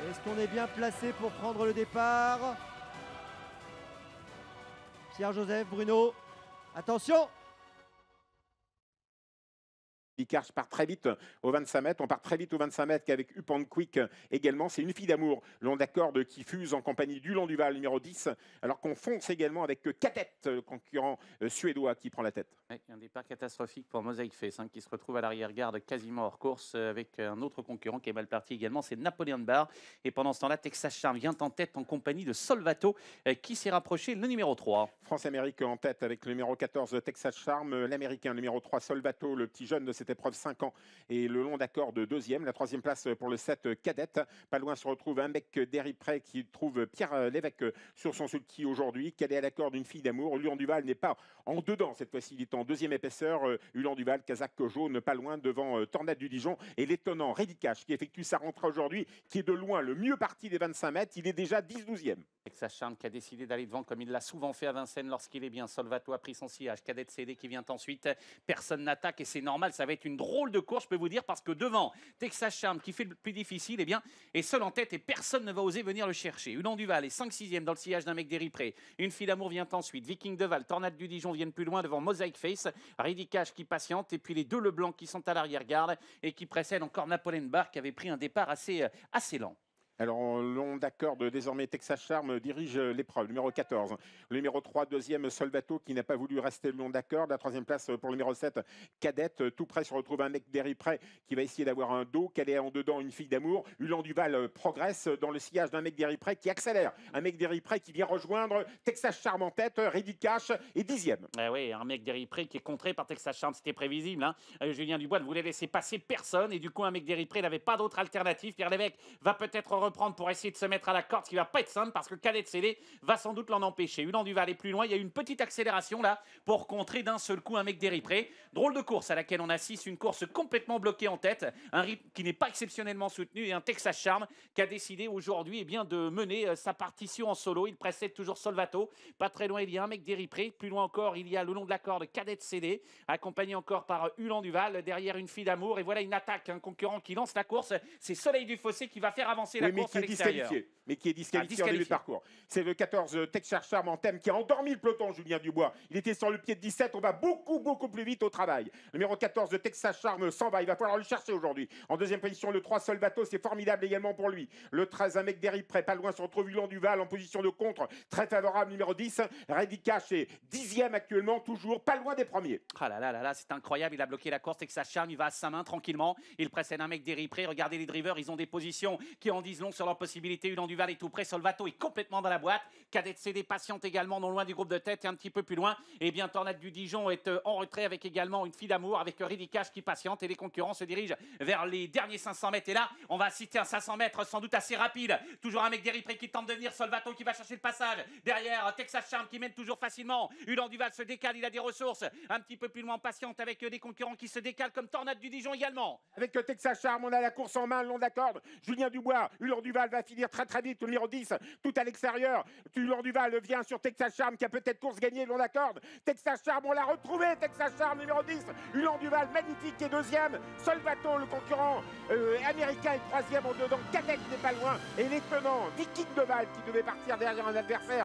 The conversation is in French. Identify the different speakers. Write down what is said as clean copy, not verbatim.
Speaker 1: Est-ce qu'on est bien placé pour prendre le départ? Pierre-Joseph, Bruno, attention!
Speaker 2: Picard part très vite au 25 mètres. On part très vite au 25 mètres qu'avec Upan Quick également. C'est une fille d'amour, le long d'acorde qui fuse en compagnie du Long Duval, numéro 10. Alors qu'on fonce également avec Cadette, le concurrent suédois qui prend la tête.
Speaker 3: Ouais, un départ catastrophique pour Mosaic Face qui se retrouve à l'arrière-garde quasiment hors course avec un autre concurrent qui est mal parti également, c'est Napoléon Bar. Et pendant ce temps-là, Texas Charm vient en tête en compagnie de Solvato qui s'est rapproché le numéro 3.
Speaker 2: France-Amérique en tête avec le numéro 14 Texas Charm, l'américain numéro 3 Solvato, le petit jeune de cette épreuve 5 ans et le long d'accord de deuxième. La troisième place pour le 7 Cadette. Pas loin se retrouve un mec d'Eripré qui trouve Pierre Lévesque sur son sulky aujourd'hui. Cadet à l'accord d'une fille d'amour. Ulan Duval n'est pas en dedans cette fois-ci, il est en deuxième épaisseur. Ulan Duval, Kazakh jaune, pas loin devant Tornade du Dijon et l'étonnant Reddy Cash qui effectue sa rentrée aujourd'hui, qui est de loin le mieux parti des 25 mètres. Il est déjà 10-12e.
Speaker 3: Texas Charm qui a décidé d'aller devant comme il l'a souvent fait à Vincennes lorsqu'il est bien. Solvato a pris son sillage. Cadette CD qui vient ensuite. Personne n'attaque et c'est normal. Ça va être une drôle de course, je peux vous dire, parce que devant Texas Charm qui fait le plus difficile, eh bien, est seul en tête et personne ne va oser venir le chercher. Ulan Duval est 5-6e dans le sillage d'un mec d'Eripré. Une fille d'amour vient ensuite. Viking de Val, Tornade du Dijon viennent plus loin devant Mosaic Face. Reddy Cash qui patiente et puis les deux Leblanc qui sont à l'arrière-garde et qui précèdent encore Napoléon Bar qui avait pris un départ assez lent.
Speaker 2: Alors, long d'accord de désormais Texas Charm dirige l'épreuve, numéro 14. Le numéro 3, deuxième Solvato qui n'a pas voulu rester le long d'accord. La troisième place pour le numéro 7, Cadette. Tout près se retrouve un mec d'Eripré qui va essayer d'avoir un dos. Qu'elle est en dedans une fille d'amour. Ulan Duval progresse dans le sillage d'un mec d'Eripré qui accélère. Un mec d'Eripré qui vient rejoindre Texas Charm en tête. Reddy Cash est 10e.
Speaker 3: Oui, un mec d'Eripré qui est contré par Texas Charm, c'était prévisible. Hein. Julien Dubois ne voulait laisser passer personne et du coup un mec d'Eripré n'avait pas d'autre alternative. Pierre Lévesque va peut-être reprendre pour essayer de se mettre à la corde, ce qui va pas être simple parce que Cadette CD va sans doute l'en empêcher. Ulan Duval est plus loin, il y a eu une petite accélération là pour contrer d'un seul coup un mec d'Eripré. Drôle de course à laquelle on assiste, une course complètement bloquée en tête, un rythme qui n'est pas exceptionnellement soutenu et un Texas Charm qui a décidé aujourd'hui de mener sa partition en solo. Il précède toujours Solvato, pas très loin il y a un mec d'Eripré, plus loin encore il y a le long de la corde Cadette CD, accompagné encore par Ulan Duval, derrière une fille d'amour et voilà une attaque, un concurrent qui lance la course, c'est Soleil du Fossé qui va faire avancer la course à l'extérieur.
Speaker 2: Mais qui est disqualifié en début de parcours. C'est le 14 Texas Charm en thème qui a endormi le peloton, Julien Dubois. Il était sur le pied de 17, on va beaucoup plus vite au travail. Le numéro 14 de Texas Charm s'en va, il va falloir le chercher aujourd'hui. En deuxième position, le 3 Solvato, c'est formidable également pour lui. Le 13, un mec d'Eripré, pas loin se retrouve Ulan Duval en position de contre, très favorable, numéro 10. Reddy Cash est 10e actuellement, toujours pas loin des premiers.
Speaker 3: Ah là, c'est incroyable, il a bloqué la course, Texas Charm, il va à sa main tranquillement. Il précède un mec d'Eripré, regardez les drivers, ils ont des positions qui en disent long sur leur possibilité. Ulan Duval est tout près, Solvato est complètement dans la boîte. Cadette CD patiente également non loin du groupe de tête et un petit peu plus loin. Et bien Tornade du Dijon est en retrait avec également une fille d'amour avec Reddy Cash qui patiente et les concurrents se dirigent vers les derniers 500 mètres. Et là, on va assister à un 500 mètres sans doute assez rapide. Toujours un mec d'Eripré qui tente de venir, Solvato qui va chercher le passage. Derrière, Texas Charm qui mène toujours facilement. Ulan Duval se décale, il a des ressources. Un petit peu plus loin, patiente avec des concurrents qui se décalent comme Tornade du Dijon également.
Speaker 2: Avec Texas Charm, on a la course en main, le long d'accord. Julien Dubois, Ulan Duval va finir très vite, le numéro 10, tout à l'extérieur. Ulan Duval vient sur Texas Charm qui a peut-être course gagnée, le long d'accord. Texas Charm, on l'a retrouvé, Texas Charm, numéro 10. Ulan Duval, magnifique, est deuxième. Solvato, le concurrent américain, est troisième en dedans. Cadette n'est pas loin. Et l'étonnant Viking de Val qui devait partir derrière un adversaire